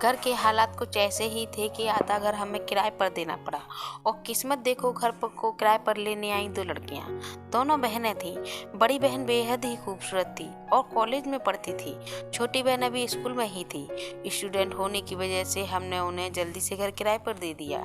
घर के हालात कुछ ऐसे ही थे कि आधा घर हमें किराए पर देना पड़ा और किस्मत देखो घर पर को किराए पर लेने आई दो लड़कियां। दोनों बहनें थीं। बड़ी बहन बेहद ही खूबसूरत थी और कॉलेज में पढ़ती थी। छोटी बहन अभी स्कूल में ही थी। स्टूडेंट होने की वजह से हमने उन्हें जल्दी से घर किराए पर दे दिया।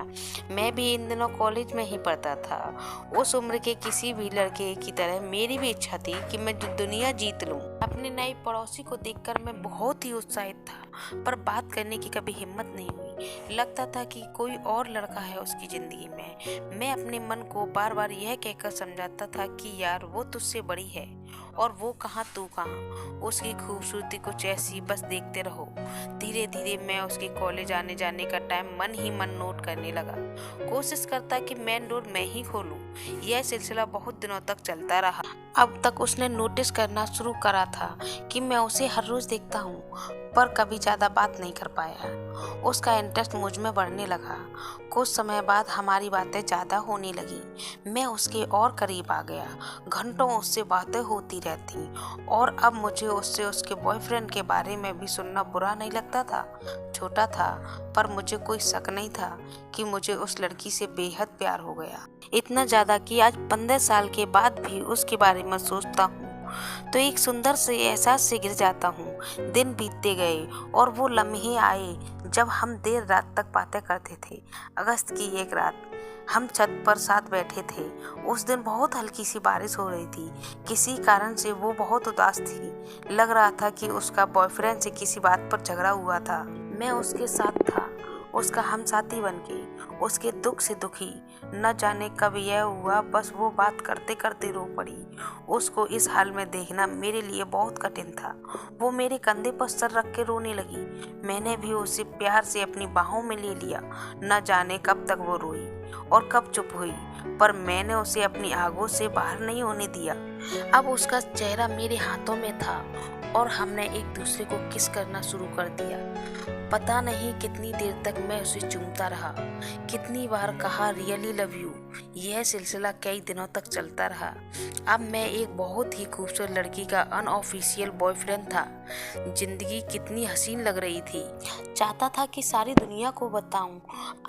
मैं भी इन दिनों कॉलेज में ही पढ़ता था। उस उम्र के किसी भी लड़के की तरह मेरी भी इच्छा थी कि मैं दुनिया जीत लूं। अपने नए पड़ोसी को देखकर मैं बहुत ही उत्साहित था, पर बात करने की कभी हिम्मत नहीं हुई। लगता था कि कोई और लड़का है उसकी जिंदगी में। मैं अपने मन को बार बार यह कहकर समझाता था कि यार वो तुझसे बड़ी है और वो कहाँ तू कहाँ। उसकी खूबसूरती कुछ ऐसी, बस देखते रहो। धीरे धीरे मैं उसके कॉलेज आने जाने का टाइम मन ही मन नोट करने लगा। कोशिश करता कि मेन डोर मैं ही खोलूं। यह सिलसिला बहुत दिनों तक चलता रहा। अब तक उसने नोटिस करना शुरू करा था कि मैं उसे हर रोज देखता हूँ, पर कभी ज्यादा बात नहीं कर पाया। उसका इंटरेस्ट मुझ में बढ़ने लगा। कुछ समय बाद हमारी बातें ज्यादा होने लगी। मैं उसके और करीब आ गया। घंटों उससे बातें होती रहती और अब मुझे उससे उसके बॉयफ्रेंड के बारे में भी सुनना बुरा नहीं लगता था। छोटा था, पर मुझे कोई शक नहीं था कि मुझे उस लड़की से बेहद प्यार हो गया। इतना ज्यादा कि आज 15 साल के बाद भी उसके बारे में सोचता हूँ तो एक सुंदर से एहसास से गिर जाता हूँ। दिन बीतते गए और वो लम्हे आए जब हम देर रात तक बातें करते थे। अगस्त की एक रात हम छत पर साथ बैठे थे। उस दिन बहुत हल्की सी बारिश हो रही थी। किसी कारण से वो बहुत उदास थी। लग रहा था कि उसका बॉयफ्रेंड से किसी बात पर झगड़ा हुआ था। मैं उसके साथ था, उसका हमसाथी बन के, उसके दुख से दुखी। न जाने कब यह हुआ, बस वो बात करते करते रो पड़ी। उसको इस हाल में देखना मेरे लिए बहुत कठिन था। वो मेरे कंधे पर सर रख के रोने लगी। मैंने भी उसे प्यार से अपनी बाहों में ले लिया। न जाने कब तक वो रोई और कब चुप हुई, पर मैंने उसे अपनी आगों से बाहर नहीं होने दिया। अब उसका चेहरा मेरे हाथों में था और हमने एक दूसरे को किस करना शुरू कर दिया। पता नहीं कितनी देर तक मैं उसे चूमता रहा। कितनी बार कहा रियली लव यू। यह सिलसिला कई दिनों तक चलता रहा। अब मैं एक बहुत ही खूबसूरत लड़की का अनऑफिशियल बॉयफ्रेंड था। जिंदगी कितनी हसीन लग रही थी। चाहता था कि सारी दुनिया को बताऊं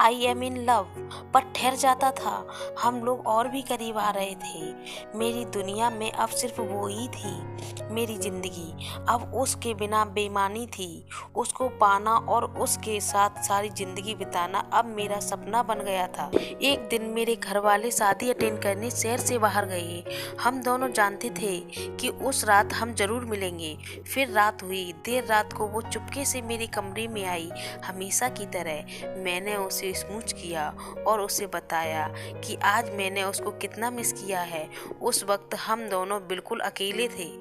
आई एम इन लव, पर ठहर जाता था। हम लोग और भी करीब आ रहे थे। मेरी दुनिया में अब सिर्फ वो ही थी। मेरी जिंदगी अब उसके बिना बेमानी थी। उसको पाना और उसके साथ सारी जिंदगी बिताना अब मेरा सपना बन गया था। एक दिन मेरे घर वाले शादी अटेंड करने शहर से बाहर गए। हम दोनों जानते थे कि उस रात हम जरूर मिलेंगे। फिर रात हुई। देर रात को वो चुपके से मेरे कमरे में आई। हमेशा की तरह मैंने उसे स्मूच किया और उसे बताया कि आज मैंने उसको कितना मिस किया है। उस वक्त हम दोनों बिल्कुल अकेले थे।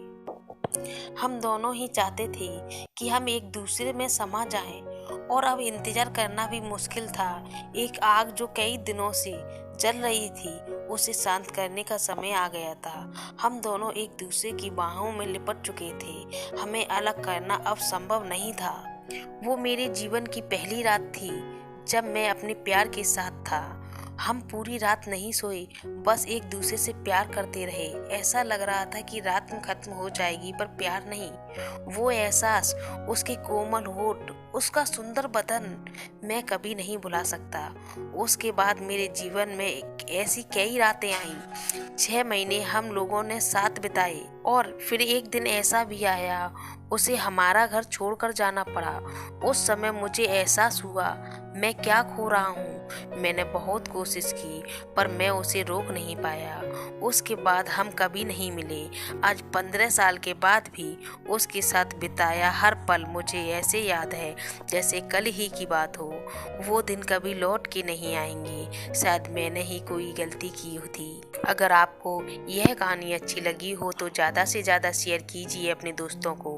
हम दोनों ही चाहते थे कि हम एक दूसरे में समा जाएं और अब इंतजार करना भी मुश्किल था। एक आग जो कई दिनों से जल रही थी, उसे शांत करने का समय आ गया था। हम दोनों एक दूसरे की बाहों में लिपट चुके थे। हमें अलग करना अब संभव नहीं था। वो मेरे जीवन की पहली रात थी जब मैं अपने प्यार के साथ था। हम पूरी रात नहीं सोए, बस एक दूसरे से प्यार करते रहे। ऐसा लग रहा था कि रात में खत्म हो जाएगी, पर प्यार नहीं। वो एहसास, उसके कोमल होठ, उसका सुंदर बदन मैं कभी नहीं भुला सकता। उसके बाद मेरे जीवन में ऐसी कई रातें आईं। 6 महीने हम लोगों ने साथ बिताए और फिर एक दिन ऐसा भी आया, उसे हमारा घर छोड़कर जाना पड़ा। उस समय मुझे एहसास हुआ मैं क्या खो रहा हूँ। मैंने बहुत कोशिश की, पर मैं उसे रोक नहीं पाया। उसके बाद हम कभी नहीं मिले। आज 15 साल के बाद भी उसके साथ बिताया हर पल मुझे ऐसे याद है जैसे कल ही की बात हो। वो दिन कभी लौट के नहीं आएंगे। शायद मैंने ही कोई गलती की थी। अगर आपको यह कहानी अच्छी लगी हो तो ज़्यादा से ज़्यादा शेयर कीजिए अपने दोस्तों को।